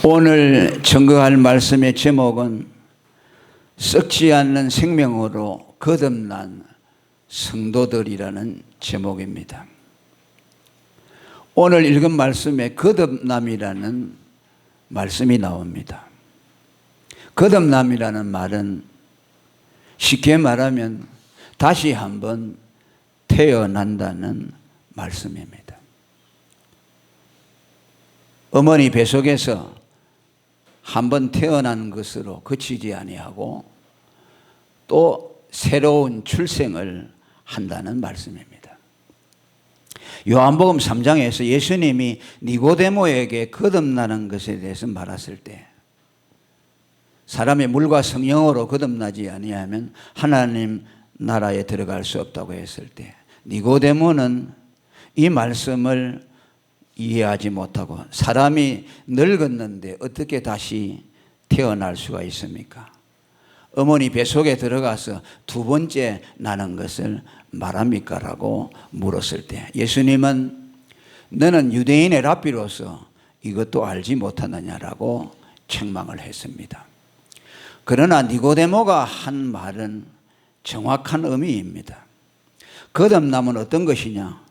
오늘 증거할 말씀의 제목은 썩지 않는 생명으로 거듭난 성도들이라는 제목입니다. 오늘 읽은 말씀에 거듭남이라는 말씀이 나옵니다. 거듭남이라는 말은 쉽게 말하면 다시 한번 태어난다는 말씀입니다. 어머니 뱃속에서 한번 태어난 것으로 그치지 아니하고 또 새로운 출생을 한다는 말씀입니다. 요한복음 3장에서 예수님이 니고데모에게 거듭나는 것에 대해서 말했을 때 사람이 물과 성령으로 거듭나지 아니하면 하나님 나라에 들어갈 수 없다고 했을 때 니고데모는 이 말씀을 이해하지 못하고 사람이 늙었는데 어떻게 다시 태어날 수가 있습니까? 어머니 뱃속에 들어가서 두 번째 나는 것을 말합니까? 라고 물었을 때 예수님은 너는 유대인의 랍비로서 이것도 알지 못하느냐라고 책망을 했습니다. 그러나 니고데모가 한 말은 정확한 의미입니다. 거듭남은 어떤 것이냐?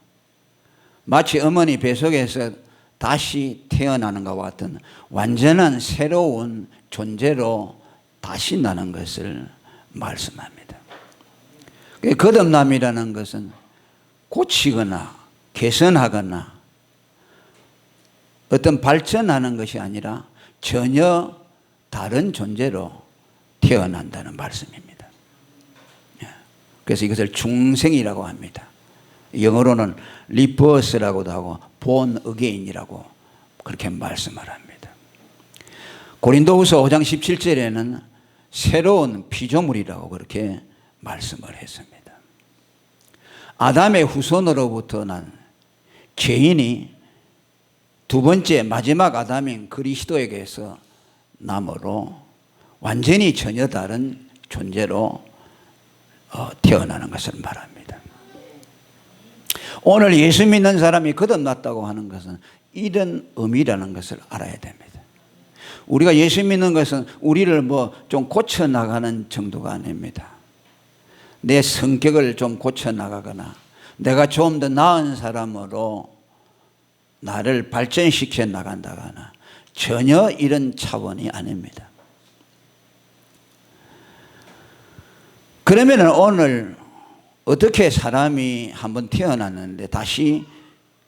마치 어머니 뱃속에서 다시 태어나는 것과 같은 완전한 새로운 존재로 다시 나는 것을 말씀합니다. 거듭남이라는 것은 고치거나 개선하거나 어떤 발전하는 것이 아니라 전혀 다른 존재로 태어난다는 말씀입니다. 그래서 이것을 중생이라고 합니다. 영어로는 리버스라고도 하고 born again이라고 그렇게 말씀을 합니다. 고린도후서 5장 17절에는 새로운 피조물이라고 그렇게 말씀을 했습니다. 아담의 후손으로부터 난 죄인이 두 번째 마지막 아담인 그리스도에게서 남으로 완전히 전혀 다른 존재로 태어나는 것을 말합니다. 오늘 예수 믿는 사람이 거듭났다고 하는 것은 이런 의미라는 것을 알아야 됩니다. 우리가 예수 믿는 것은 우리를 좀 고쳐나가는 정도가 아닙니다. 내 성격을 좀 고쳐나가거나 내가 좀 더 나은 사람으로 나를 발전시켜 나간다거나 전혀 이런 차원이 아닙니다. 그러면 오늘 어떻게 사람이 한번 태어났는데 다시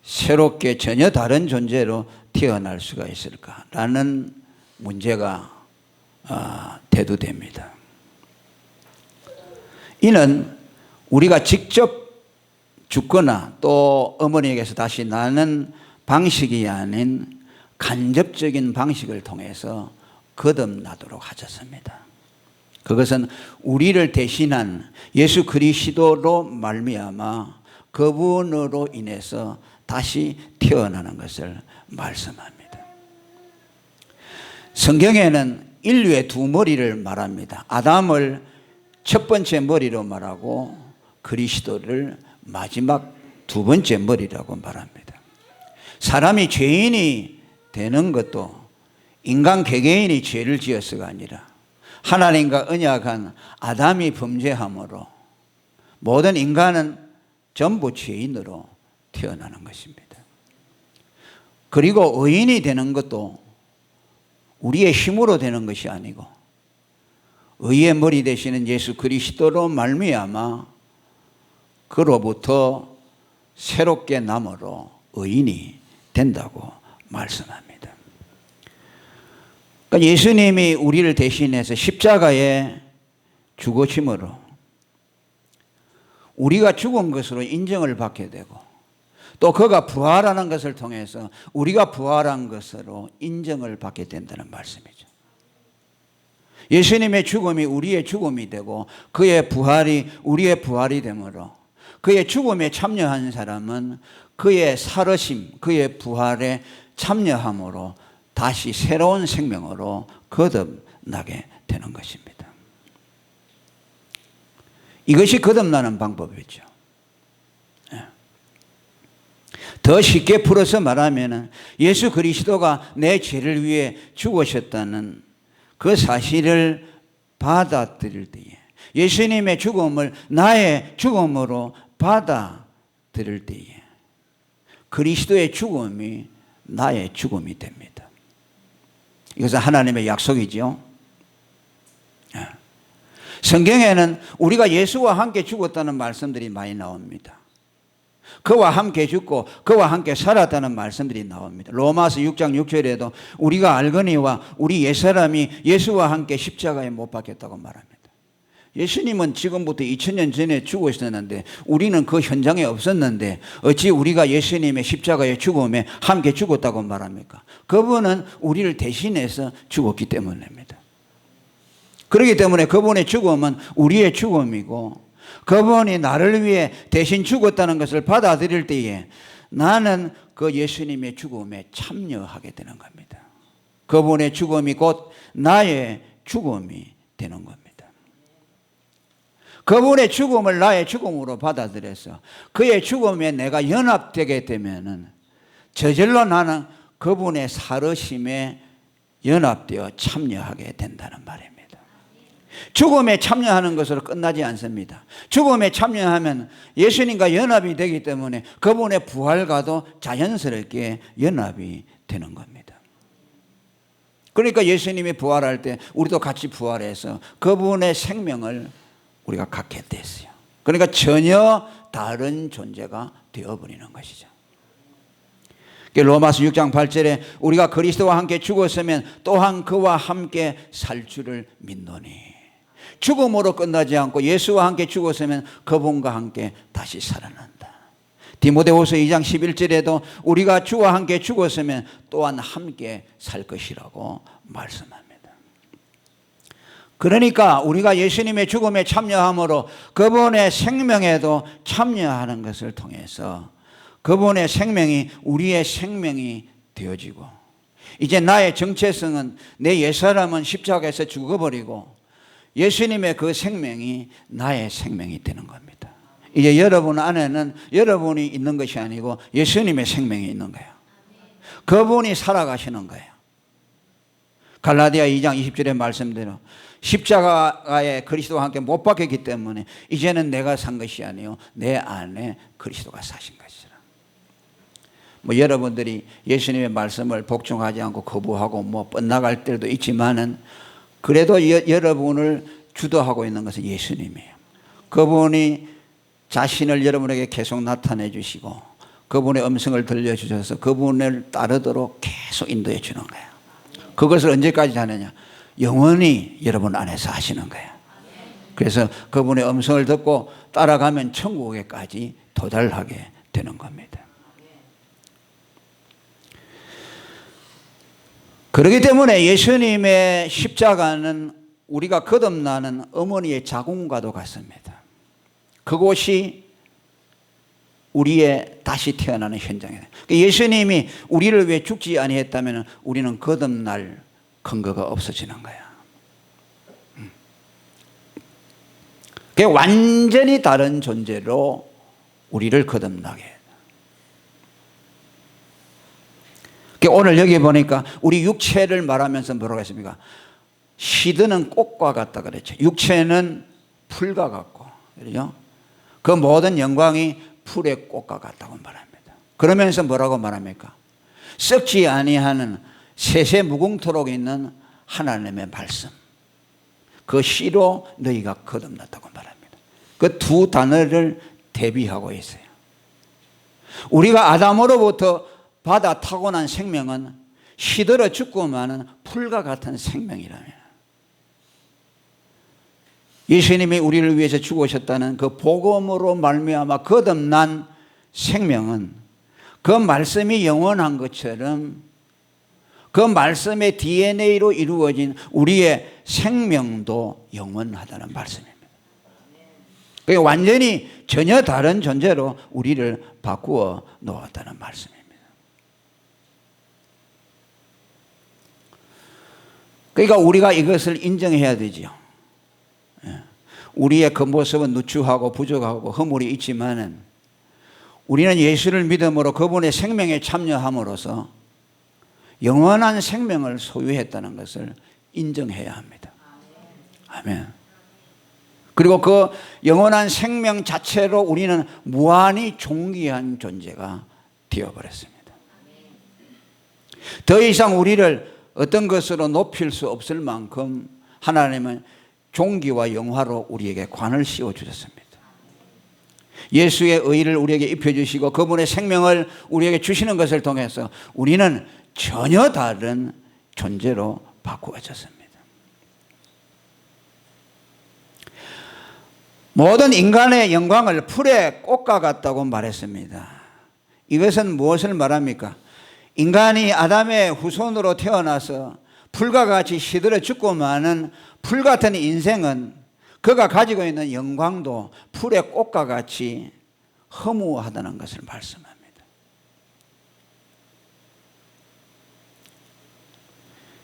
새롭게 전혀 다른 존재로 태어날 수가 있을까라는 문제가 대두됩니다. 이는 우리가 직접 죽거나 또 어머니에게서 다시 나는 방식이 아닌 간접적인 방식을 통해서 거듭나도록 하셨습니다. 그것은 우리를 대신한 예수 그리스도로 말미암아 그분으로 인해서 다시 태어나는 것을 말씀합니다. 성경에는 인류의 두 머리를 말합니다. 아담을 첫 번째 머리로 말하고 그리스도를 마지막 두 번째 머리라고 말합니다. 사람이 죄인이 되는 것도 인간 개개인이 죄를 지어서가 아니라 하나님과 언약한 아담이 범죄함으로 모든 인간은 전부 죄인으로 태어나는 것입니다. 그리고 의인이 되는 것도 우리의 힘으로 되는 것이 아니고 의의 머리 되시는 예수 그리스도로 말미암아 그로부터 새롭게 남으로 의인이 된다고 말씀합니다. 그러니까 예수님이 우리를 대신해서 십자가에 죽으심으로 우리가 죽은 것으로 인정을 받게 되고 또 그가 부활하는 것을 통해서 우리가 부활한 것으로 인정을 받게 된다는 말씀이죠. 예수님의 죽음이 우리의 죽음이 되고 그의 부활이 우리의 부활이 되므로 그의 죽음에 참여한 사람은 그의 살으심, 그의 부활에 참여함으로 다시 새로운 생명으로 거듭나게 되는 것입니다. 이것이 거듭나는 방법이죠. 더 쉽게 풀어서 말하면 예수 그리스도가 내 죄를 위해 죽으셨다는 그 사실을 받아들일 때에, 예수님의 죽음을 나의 죽음으로 받아들일 때에 그리스도의 죽음이 나의 죽음이 됩니다. 이것은 하나님의 약속이죠. 성경에는 우리가 예수와 함께 죽었다는 말씀들이 많이 나옵니다. 그와 함께 죽고 그와 함께 살았다는 말씀들이 나옵니다. 로마서 6장 6절에도 우리가 알거니와 우리 옛사람이 예수와 함께 십자가에 못 박혔다고 말합니다. 예수님은 지금부터 2000년 전에 죽어 있었는데 우리는 그 현장에 없었는데 어찌 우리가 예수님의 십자가의 죽음에 함께 죽었다고 말합니까? 그분은 우리를 대신해서 죽었기 때문입니다. 그렇기 때문에 그분의 죽음은 우리의 죽음이고, 그분이 나를 위해 대신 죽었다는 것을 받아들일 때에 나는 그 예수님의 죽음에 참여하게 되는 겁니다. 그분의 죽음이 곧 나의 죽음이 되는 겁니다. 그분의 죽음을 나의 죽음으로 받아들여서 그의 죽음에 내가 연합되게 되면은 저절로 나는 그분의 살으심에 연합되어 참여하게 된다는 말입니다. 죽음에 참여하는 것으로 끝나지 않습니다. 죽음에 참여하면 예수님과 연합이 되기 때문에 그분의 부활과도 자연스럽게 연합이 되는 겁니다. 그러니까 예수님이 부활할 때 우리도 같이 부활해서 그분의 생명을 우리가 갖게 됐어요. 그러니까 전혀 다른 존재가 되어버리는 것이죠. 로마서 6장 8절에 우리가 그리스도와 함께 죽었으면 또한 그와 함께 살 줄을 믿노니, 죽음으로 끝나지 않고 예수와 함께 죽었으면 그분과 함께 다시 살아난다. 디모데후서 2장 11절에도 우리가 주와 함께 죽었으면 또한 함께 살 것이라고 말씀합니다. 그러니까 우리가 예수님의 죽음에 참여함으로 그분의 생명에도 참여하는 것을 통해서 그분의 생명이 우리의 생명이 되어지고, 이제 나의 정체성은 내 옛사람은 십자가에서 죽어버리고 예수님의 그 생명이 나의 생명이 되는 겁니다. 이제 여러분 안에는 여러분이 있는 것이 아니고 예수님의 생명이 있는 거예요. 그분이 살아가시는 거예요. 갈라디아 2장 20절의 말씀대로 십자가에 그리스도와 함께 못 박혔기 때문에 이제는 내가 산 것이 아니요 내 안에 그리스도가 사신 것이라. 여러분들이 예수님의 말씀을 복종하지 않고 거부하고 뻗나갈 때도 있지만은 그래도 여러분을 주도하고 있는 것은 예수님이에요. 그분이 자신을 여러분에게 계속 나타내 주시고 그분의 음성을 들려주셔서 그분을 따르도록 계속 인도해 주는 거예요. 그것을 언제까지 하느냐? 영원히 여러분 안에서 하시는 거예요. 그래서 그분의 음성을 듣고 따라가면 천국에까지 도달하게 되는 겁니다. 그렇기 때문에 예수님의 십자가는 우리가 거듭나는 어머니의 자궁과도 같습니다. 그곳이 우리의 다시 태어나는 현장이에요. 예수님이 우리를 위해 죽지 아니했다면 우리는 거듭날 근거가 없어지는 거야. 그게 완전히 다른 존재로 우리를 거듭나게 해요. 오늘 여기 보니까 우리 육체를 말하면서 뭐라고 했습니까? 시드는 꽃과 같다 그랬죠. 육체는 풀과 같고, 그렇죠? 그 모든 영광이 풀의 꽃과 같다고 말합니다. 그러면서 뭐라고 말합니까? 썩지 아니하는 세세 무궁토록 있는 하나님의 말씀, 그 씨로 너희가 거듭났다고 말합니다. 그 두 단어를 대비하고 있어요. 우리가 아담으로부터 받아 타고난 생명은 시들어 죽고 마는 풀과 같은 생명이라면, 예수님이 우리를 위해서 죽으셨다는 그 복음으로 말미암아 거듭난 생명은 그 말씀이 영원한 것처럼 그 말씀의 DNA로 이루어진 우리의 생명도 영원하다는 말씀입니다. 그게 완전히 전혀 다른 존재로 우리를 바꾸어 놓았다는 말씀입니다. 그러니까 우리가 이것을 인정해야 되죠. 우리의 그 모습은 누추하고 부족하고 허물이 있지만은 우리는 예수를 믿음으로 그분의 생명에 참여함으로써 영원한 생명을 소유했다는 것을 인정해야 합니다. 아멘. 그리고 그 영원한 생명 자체로 우리는 무한히 존귀한 존재가 되어버렸습니다. 더 이상 우리를 어떤 것으로 높일 수 없을 만큼 하나님은 존귀와 영화로 우리에게 관을 씌워주셨습니다. 예수의 의를 우리에게 입혀주시고 그분의 생명을 우리에게 주시는 것을 통해서 우리는 전혀 다른 존재로 바꾸어졌습니다. 모든 인간의 영광을 풀의 꽃과 같다고 말했습니다. 이것은 무엇을 말합니까? 인간이 아담의 후손으로 태어나서 풀과 같이 시들어 죽고 마는 풀 같은 인생은 그가 가지고 있는 영광도 풀의 꽃과 같이 허무하다는 것을 말씀합니다.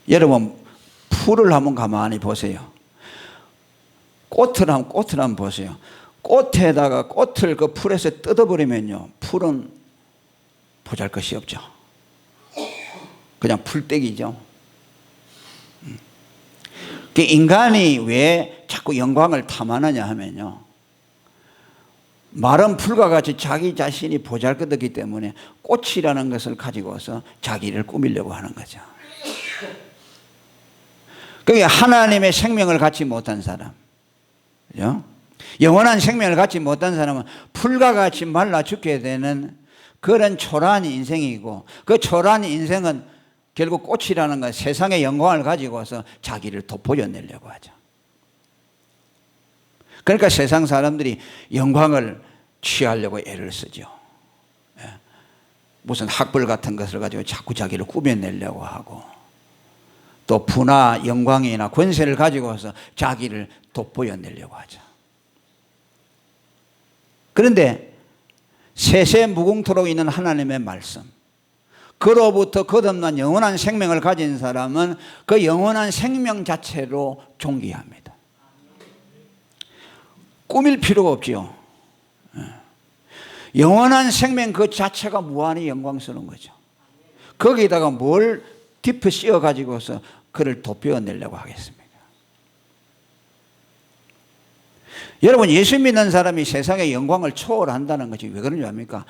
여러분, 풀을 한번 가만히 보세요. 꽃을 한번 보세요. 꽃에다가 꽃을 그 풀에서 뜯어버리면요, 풀은 보잘것이 없죠. 그냥 풀떼기죠. 인간이 왜 자꾸 영광을 탐하느냐 하면요, 마른 풀과 같이 자기 자신이 보잘것없기 때문에 꽃이라는 것을 가지고서 자기를 꾸미려고 하는 거죠. 그게 하나님의 생명을 갖지 못한 사람, 그죠? 영원한 생명을 갖지 못한 사람은 풀과 같이 말라 죽게 되는 그런 초라한 인생이고, 그 초라한 인생은 결국 꽃이라는 건 세상의 영광을 가지고서 자기를 돋보여내려고 하죠. 그러니까 세상 사람들이 영광을 취하려고 애를 쓰죠. 무슨 학벌 같은 것을 가지고 자꾸 자기를 꾸며내려고 하고, 또 부나 영광이나 권세를 가지고서 자기를 돋보여내려고 하죠. 그런데 세세 무궁토록 있는 하나님의 말씀, 그로부터 거듭난 영원한 생명을 가진 사람은 그 영원한 생명 자체로 존귀합니다. 꾸밀 필요가 없지요. 영원한 생명 그 자체가 무한히 영광스러운 거죠. 거기다가 뭘 딥어 씌워 가지고서 그를 돋보여내려고 하겠습니까? 여러분, 예수 믿는 사람이 세상의 영광을 초월한다는 것이 왜 그런지 압니까?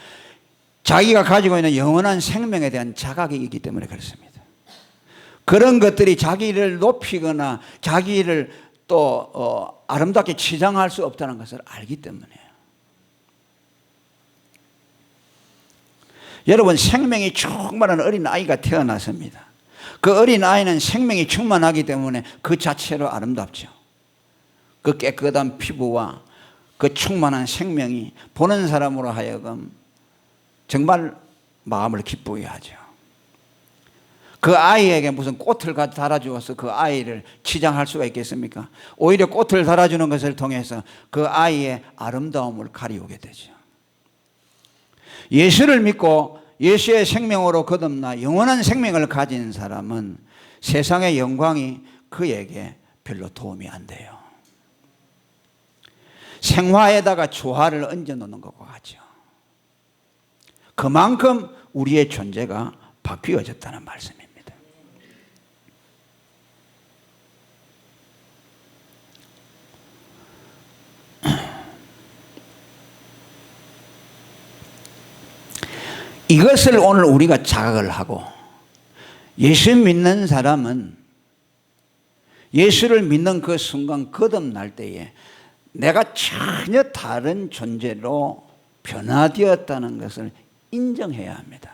자기가 가지고 있는 영원한 생명에 대한 자각이 있기 때문에 그렇습니다. 그런 것들이 자기를 높이거나 자기를 또 아름답게 치장할 수 없다는 것을 알기 때문이에요. 여러분, 생명이 충만한 어린아이가 태어났습니다. 그 어린아이는 생명이 충만하기 때문에 그 자체로 아름답죠. 그 깨끗한 피부와 그 충만한 생명이 보는 사람으로 하여금 정말 마음을 기쁘게 하죠. 그 아이에게 무슨 꽃을 달아주어서 그 아이를 치장할 수가 있겠습니까? 오히려 꽃을 달아주는 것을 통해서 그 아이의 아름다움을 가리우게 되죠. 예수를 믿고 예수의 생명으로 거듭나 영원한 생명을 가진 사람은 세상의 영광이 그에게 별로 도움이 안 돼요. 생화에다가 조화를 얹어 놓는 것과 같죠. 그만큼 우리의 존재가 바뀌어졌다는 말씀입니다. 이것을 오늘 우리가 자각을 하고, 예수 믿는 사람은 예수를 믿는 그 순간 거듭날 때에 내가 전혀 다른 존재로 변화되었다는 것을 인정해야 합니다.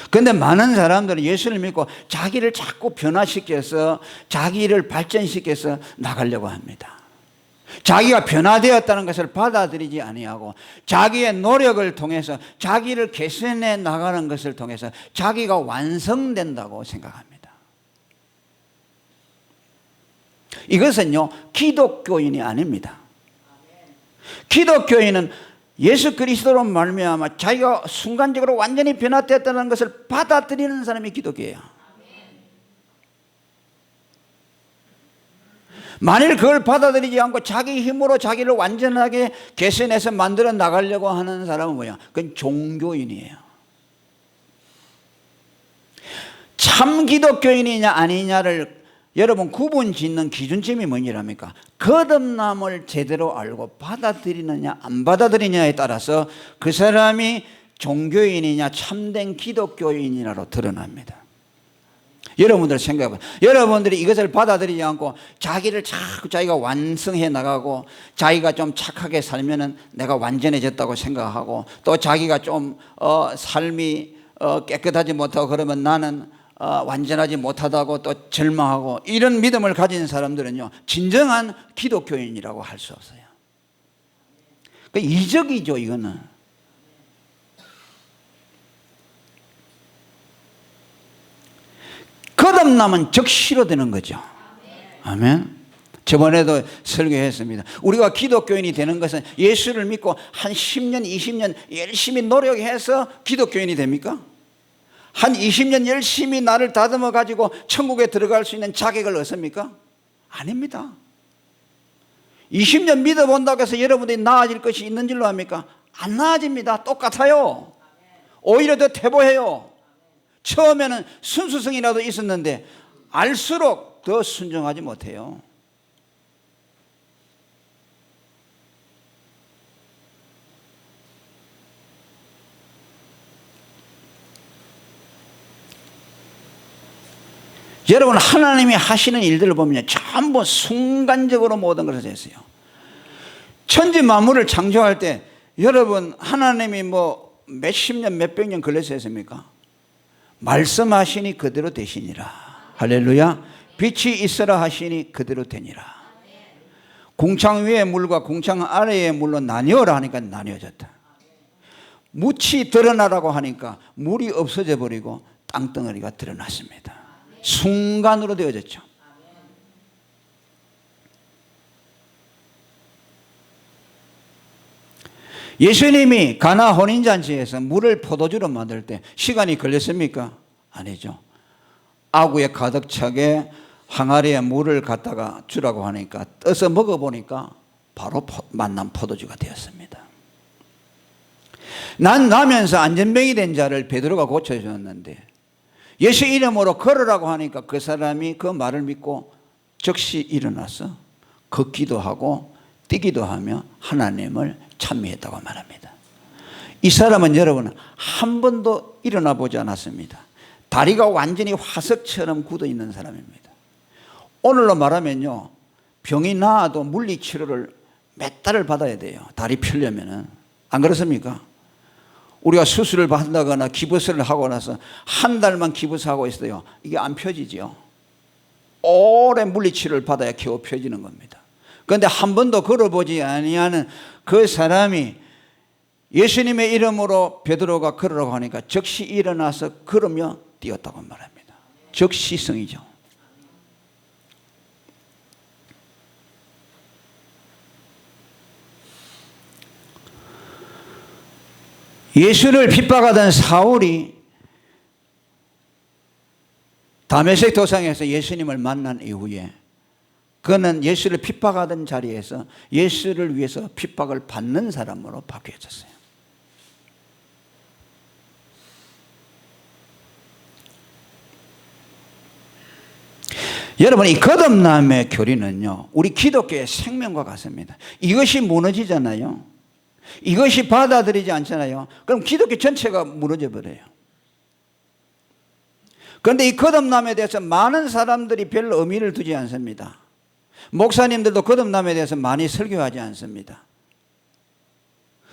그런데 많은 사람들은 예수를 믿고 자기를 자꾸 변화시켜서 자기를 발전시켜서 나가려고 합니다. 자기가 변화되었다는 것을 받아들이지 아니하고 자기의 노력을 통해서 자기를 개선해 나가는 것을 통해서 자기가 완성된다고 생각합니다. 이것은요, 기독교인이 아닙니다. 기독교인은 예수 그리스도로 말미암아 자기가 순간적으로 완전히 변화되었다는 것을 받아들이는 사람이 기독교예요. 만일 그걸 받아들이지 않고 자기 힘으로 자기를 완전하게 개선해서 만들어 나가려고 하는 사람은 뭐야? 그건 종교인이에요. 참 기독교인이냐 아니냐를 여러분 구분 짓는 기준점이 뭐니랍니까? 거듭남을 제대로 알고 받아들이느냐 안 받아들이느냐에 따라서 그 사람이 종교인이냐 참된 기독교인이냐로 드러납니다. 여러분들 생각해봐요. 여러분들이 이것을 받아들이지 않고 자기를 자꾸 자기가 완성해 나가고 자기가 좀 착하게 살면은 내가 완전해졌다고 생각하고 또 자기가 좀 삶이 깨끗하지 못하고 그러면 나는 완전하지 못하다고 또 절망하고 이런 믿음을 가진 사람들은요 진정한 기독교인이라고 할 수 없어요. 그러니까 이적이죠 이거는. 거듭남은 즉시로 되는 거죠. 아멘. 저번에도 설교했습니다. 우리가 기독교인이 되는 것은 예수를 믿고 한 10년 20년 열심히 노력해서 기독교인이 됩니까? 한 20년 열심히 나를 다듬어 가지고 천국에 들어갈 수 있는 자격을 얻습니까? 아닙니다. 20년 믿어본다고 해서 여러분들이 나아질 것이 있는 줄로 압니까? 안 나아집니다. 똑같아요. 오히려 더 퇴보해요. 처음에는 순수성이라도 있었는데 알수록 더 순종하지 못해요. 여러분 하나님이 하시는 일들을 보면 전부 순간적으로 모든 것을 했어요. 천지 만물을 창조할 때 여러분 하나님이 뭐 몇십 년 몇백 년 걸려서 했습니까? 말씀하시니 그대로 되시니라. 할렐루야. 빛이 있으라 하시니 그대로 되니라. 궁창 위의 물과 궁창 아래의 물로 나뉘어라 하니까 나뉘어졌다. 묻이 드러나라고 하니까 물이 없어져 버리고 땅덩어리가 드러났습니다. 순간으로 되어졌죠. 예수님이 가나 혼인잔치에서 물을 포도주로 만들 때 시간이 걸렸습니까? 아니죠. 아구에 가득 차게 항아리에 물을 갖다가 주라고 하니까 떠서 먹어보니까 바로 만난 포도주가 되었습니다. 난 나면서 안전병이 된 자를 베드로가 고쳐주었는데 예수 이름으로 걸으라고 하니까 그 사람이 그 말을 믿고 즉시 일어나서 걷기도 하고 뛰기도 하며 하나님을 찬미했다고 말합니다. 이 사람은 여러분 한 번도 일어나 보지 않았습니다. 다리가 완전히 화석처럼 굳어 있는 사람입니다. 오늘로 말하면요 병이 나아도 물리치료를 몇 달을 받아야 돼요. 다리 펴려면은. 안 그렇습니까? 우리가 수술을 받는다거나 기부스를 하고 나서 한 달만 기부스하고 있어요. 이게 안 펴지죠. 오래 물리치료를 받아야 겨우 펴지는 겁니다. 그런데 한 번도 걸어보지 아니하는 그 사람이 예수님의 이름으로 베드로가 걸으라고 하니까 즉시 일어나서 걸으며 뛰었다고 말합니다. 즉시성이죠. 예수를 핍박하던 사울이 다메섹 도상에서 예수님을 만난 이후에 그는 예수를 핍박하던 자리에서 예수를 위해서 핍박을 받는 사람으로 바뀌어졌어요. 여러분 이 거듭남의 교리는요 우리 기독교의 생명과 같습니다. 이것이 무너지잖아요. 이것이 받아들이지 않잖아요. 그럼 기독교 전체가 무너져 버려요. 그런데 이 거듭남에 대해서 많은 사람들이 별 의미를 두지 않습니다. 목사님들도 거듭남에 대해서 많이 설교하지 않습니다.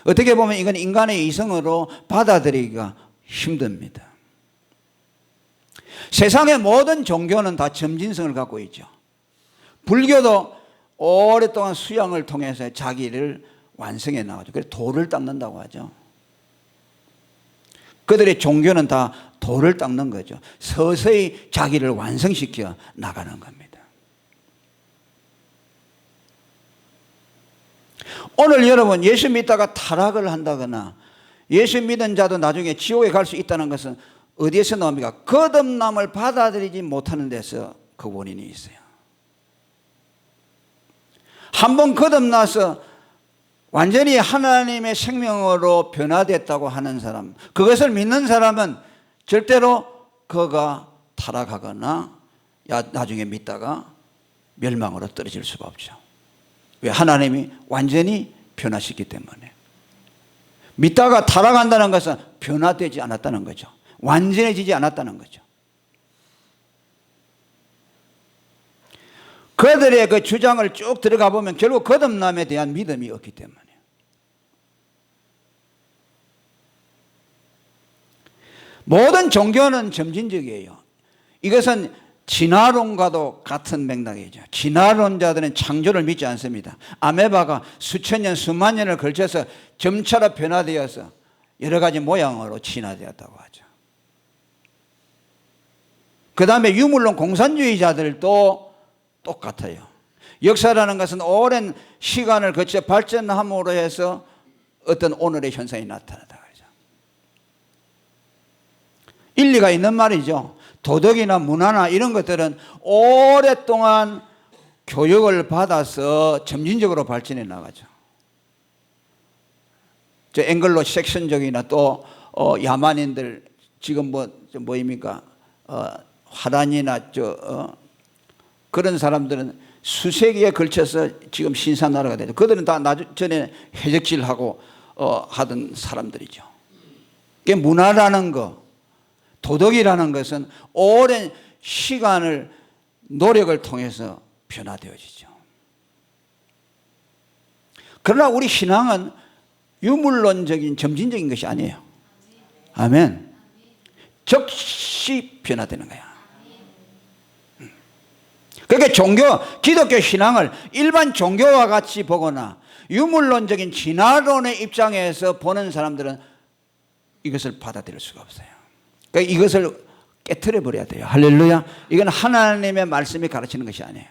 어떻게 보면 이건 인간의 이성으로 받아들이기가 힘듭니다. 세상의 모든 종교는 다 점진성을 갖고 있죠. 불교도 오랫동안 수양을 통해서 자기를 완성해 나가죠. 그래서 돌을 닦는다고 하죠. 그들의 종교는 다 돌을 닦는 거죠. 서서히 자기를 완성시켜 나가는 겁니다. 오늘 여러분 예수 믿다가 타락을 한다거나 예수 믿은 자도 나중에 지옥에 갈 수 있다는 것은 어디에서 나옵니까? 거듭남을 받아들이지 못하는 데서 그 원인이 있어요. 한번 거듭나서 완전히 하나님의 생명으로 변화됐다고 하는 사람, 그것을 믿는 사람은 절대로 그가 타락하거나 나중에 믿다가 멸망으로 떨어질 수가 없죠. 왜? 하나님이 완전히 변화시키기 때문에. 믿다가 타락한다는 것은 변화되지 않았다는 거죠. 완전해지지 않았다는 거죠. 그들의 그 주장을 쭉 들어가 보면 결국 거듭남에 대한 믿음이 없기 때문에. 모든 종교는 점진적이에요. 이것은 진화론과도 같은 맥락이죠. 진화론자들은 창조를 믿지 않습니다. 아메바가 수천 년, 수만 년을 걸쳐서 점차로 변화되어서 여러 가지 모양으로 진화되었다고 하죠. 그 다음에 유물론 공산주의자들도 똑같아요. 역사라는 것은 오랜 시간을 거쳐 발전함으로 해서 어떤 오늘의 현상이 나타나다. 일리가 있는 말이죠. 도덕이나 문화나 이런 것들은 오랫동안 교육을 받아서 점진적으로 발전해 나가죠. 저 앵글로 섹션적이나 또 야만인들 지금 뭐입니까? 화란이나 그런 사람들은 수세기에 걸쳐서 지금 신사나라가 되죠. 그들은 다 전에 해적질하고 하던 사람들이죠. 그게 문화라는 거, 도덕이라는 것은 오랜 시간을 노력을 통해서 변화되어지죠. 그러나 우리 신앙은 유물론적인 점진적인 것이 아니에요. 아멘. 즉시 변화되는 거야. 그러니까 기독교 신앙을 일반 종교와 같이 보거나 유물론적인 진화론의 입장에서 보는 사람들은 이것을 받아들일 수가 없어요. 그러니까 이것을 깨트려 버려야 돼요. 할렐루야. 이건 하나님의 말씀이 가르치는 것이 아니에요.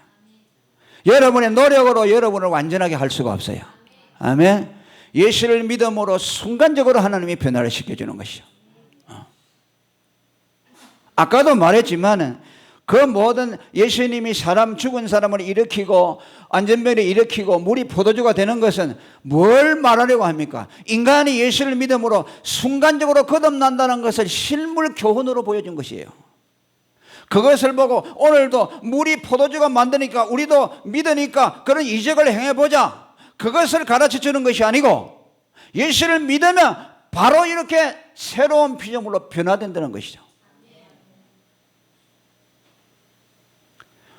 여러분의 노력으로 여러분을 완전하게 할 수가 없어요. 아멘. 예수를 믿음으로 순간적으로 하나님이 변화를 시켜주는 것이요. 아까도 말했지만은 그 모든 예수님이 죽은 사람을 일으키고 안전병을 일으키고 물이 포도주가 되는 것은 뭘 말하려고 합니까? 인간이 예수를 믿음으로 순간적으로 거듭난다는 것을 실물 교훈으로 보여준 것이에요. 그것을 보고 오늘도 물이 포도주가 만드니까 우리도 믿으니까 그런 이적을 행해보자, 그것을 가르쳐 주는 것이 아니고 예수를 믿으면 바로 이렇게 새로운 피조물로 변화된다는 것이죠.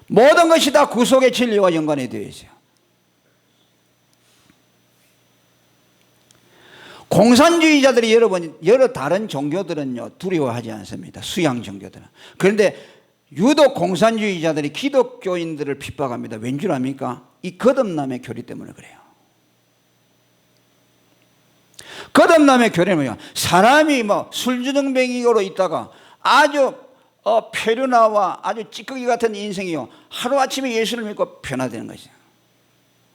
모든 것이 다 구속의 진리와 연관이 되어 있어요. 공산주의자들이 여러 다른 종교들은요 두려워하지 않습니다. 수양 종교들은. 그런데 유독 공산주의자들이 기독교인들을 핍박합니다. 왠 줄 압니까? 이 거듭남의 교리 때문에 그래요. 거듭남의 교리는 뭐냐? 사람이 술주정뱅이로 있다가 아주 폐륜화와 아주 찌꺼기 같은 인생이요 하루아침에 예수를 믿고 변화되는 거죠.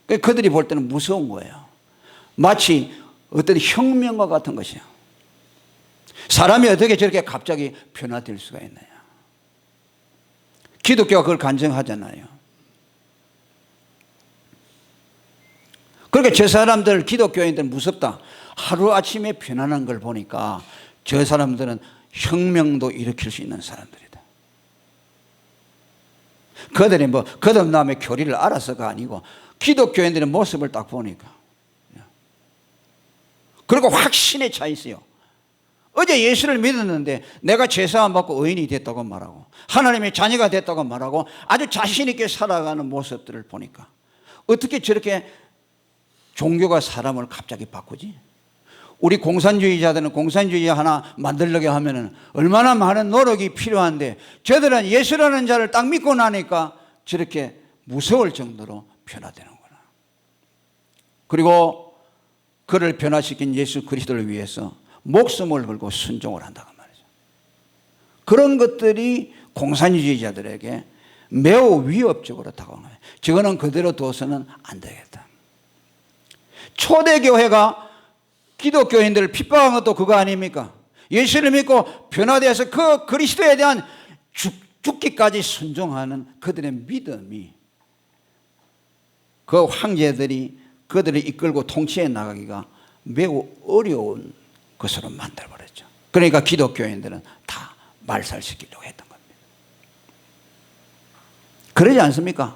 그들이 볼 때는 무서운 거예요. 마치 어떤 혁명과 같은 것이에요. 사람이 어떻게 저렇게 갑자기 변화될 수가 있나요? 기독교가 그걸 간증하잖아요. 그러니까 저 사람들, 기독교인들 무섭다. 하루아침에 변하는 걸 보니까 저 사람들은 혁명도 일으킬 수 있는 사람들이다. 그들이 거듭남의 교리를 알아서가 아니고 기독교인들의 모습을 딱 보니까, 그리고 확신에 차 있어요. 어제 예수를 믿었는데 내가 죄사함 받고 의인이 됐다고 말하고 하나님의 자녀가 됐다고 말하고 아주 자신 있게 살아가는 모습들을 보니까 어떻게 저렇게 종교가 사람을 갑자기 바꾸지? 우리 공산주의자들은 공산주의 하나 만들려고 하면은 얼마나 많은 노력이 필요한데 저들은 예수라는 자를 딱 믿고 나니까 저렇게 무서울 정도로 변화되는구나. 그리고 그를 변화시킨 예수 그리스도를 위해서 목숨을 걸고 순종을 한다고 말이죠. 그런 것들이 공산주의자들에게 매우 위협적으로 다가오는 거예요. 저거는 그대로 둬서는 안 되겠다. 초대교회가 기독교인들을 핍박한 것도 그거 아닙니까? 예수를 믿고 변화되어서 그 그리스도에 대한 죽기까지 순종하는 그들의 믿음이 그 황제들이 그들을 이끌고 통치해 나가기가 매우 어려운 것으로 만들어버렸죠. 그러니까 기독교인들은 다 말살시키려고 했던 겁니다. 그러지 않습니까?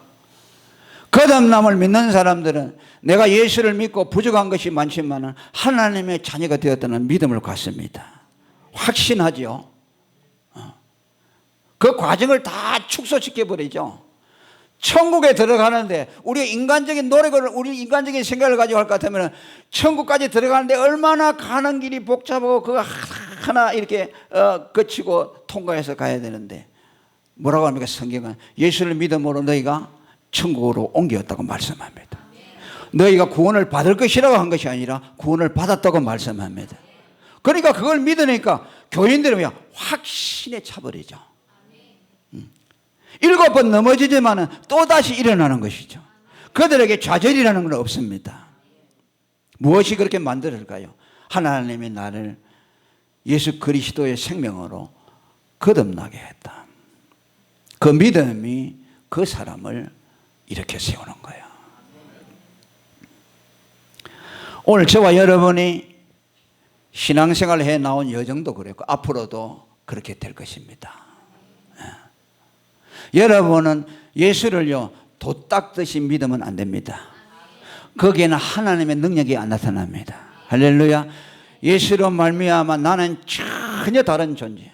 거듭남을 믿는 사람들은 내가 예수를 믿고 부족한 것이 많지만 하나님의 자녀가 되었다는 믿음을 갖습니다. 확신하죠. 그 과정을 다 축소시켜버리죠. 천국에 들어가는데 우리 인간적인 노력을, 우리 인간적인 생각을 가지고 할 것 같으면 천국까지 들어가는데 얼마나 가는 길이 복잡하고 그거 하나 이렇게 거치고 통과해서 가야 되는데 뭐라고 합니까? 성경은 예수를 믿음으로 너희가 천국으로 옮겼다고 말씀합니다. 너희가 구원을 받을 것이라고 한 것이 아니라 구원을 받았다고 말씀합니다. 그러니까 그걸 믿으니까 교인들은 확신에 차버리죠. 7번 넘어지지만 또다시 일어나는 것이죠. 그들에게 좌절이라는 건 없습니다. 무엇이 그렇게 만들었을까요? 하나님이 나를 예수 그리스도의 생명으로 거듭나게 했다. 그 믿음이 그 사람을 이렇게 세우는 거예요. 오늘 저와 여러분이 신앙생활을 해 나온 여정도 그랬고 앞으로도 그렇게 될 것입니다. 여러분은 예수를요 도 닦듯이 믿으면 안 됩니다. 거기에는 하나님의 능력이 안 나타납니다. 할렐루야. 예수로 말미암아 나는 전혀 다른 존재,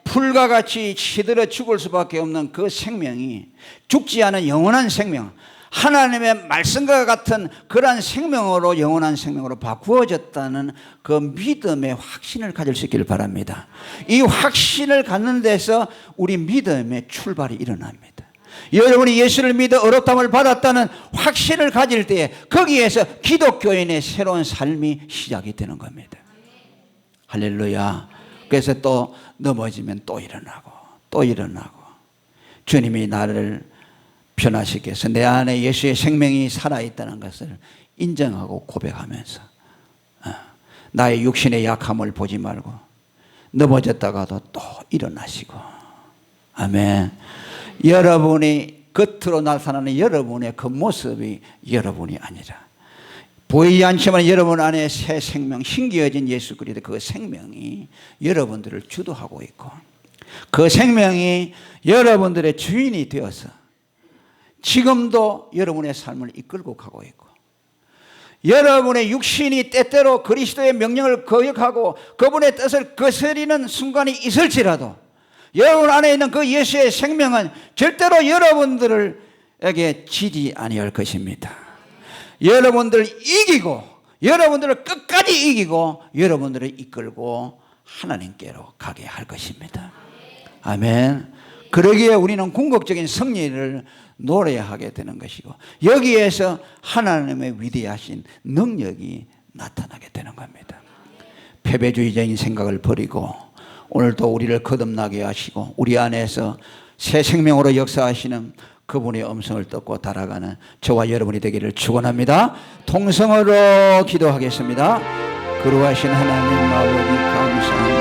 풀과 같이 시들어 죽을 수밖에 없는 그 생명이 죽지 않은 영원한 생명, 하나님의 말씀과 같은 그러한 생명으로, 영원한 생명으로 바꾸어졌다는 그 믿음의 확신을 가질 수 있기를 바랍니다. 이 확신을 갖는 데서 우리 믿음의 출발이 일어납니다. 여러분이 예수를 믿어 어렵담을 받았다는 확신을 가질 때에 거기에서 기독교인의 새로운 삶이 시작이 되는 겁니다. 할렐루야. 그래서 또 넘어지면 또 일어나고 또 일어나고, 주님이 나를 변화시켜서 내 안에 예수의 생명이 살아있다는 것을 인정하고 고백하면서 나의 육신의 약함을 보지 말고 넘어졌다가도 또 일어나시고, 아멘. 여러분이 겉으로 나타나는 여러분의 그 모습이 여러분이 아니라 보이지 않지만 여러분 안에 새 생명, 신기해진 예수 그리스도 그 생명이 여러분들을 주도하고 있고, 그 생명이 여러분들의 주인이 되어서 지금도 여러분의 삶을 이끌고 가고 있고, 여러분의 육신이 때때로 그리스도의 명령을 거역하고 그분의 뜻을 거스리는 순간이 있을지라도 여러분 안에 있는 그 예수의 생명은 절대로 여러분들에게 지지 아니할 것입니다. 여러분들을 이기고, 여러분들을 끝까지 이기고 여러분들을 이끌고 하나님께로 가게 할 것입니다. 아멘. 그러기에 우리는 궁극적인 승리를 노래하게 되는 것이고, 여기에서 하나님의 위대하신 능력이 나타나게 되는 겁니다. 패배주의적인 생각을 버리고 오늘도 우리를 거듭나게 하시고 우리 안에서 새 생명으로 역사하시는 그분의 음성을 듣고 달아가는 저와 여러분이 되기를 축원합니다. 통성으로 기도하겠습니다. 거룩하신 하나님 아버지 감사합니다.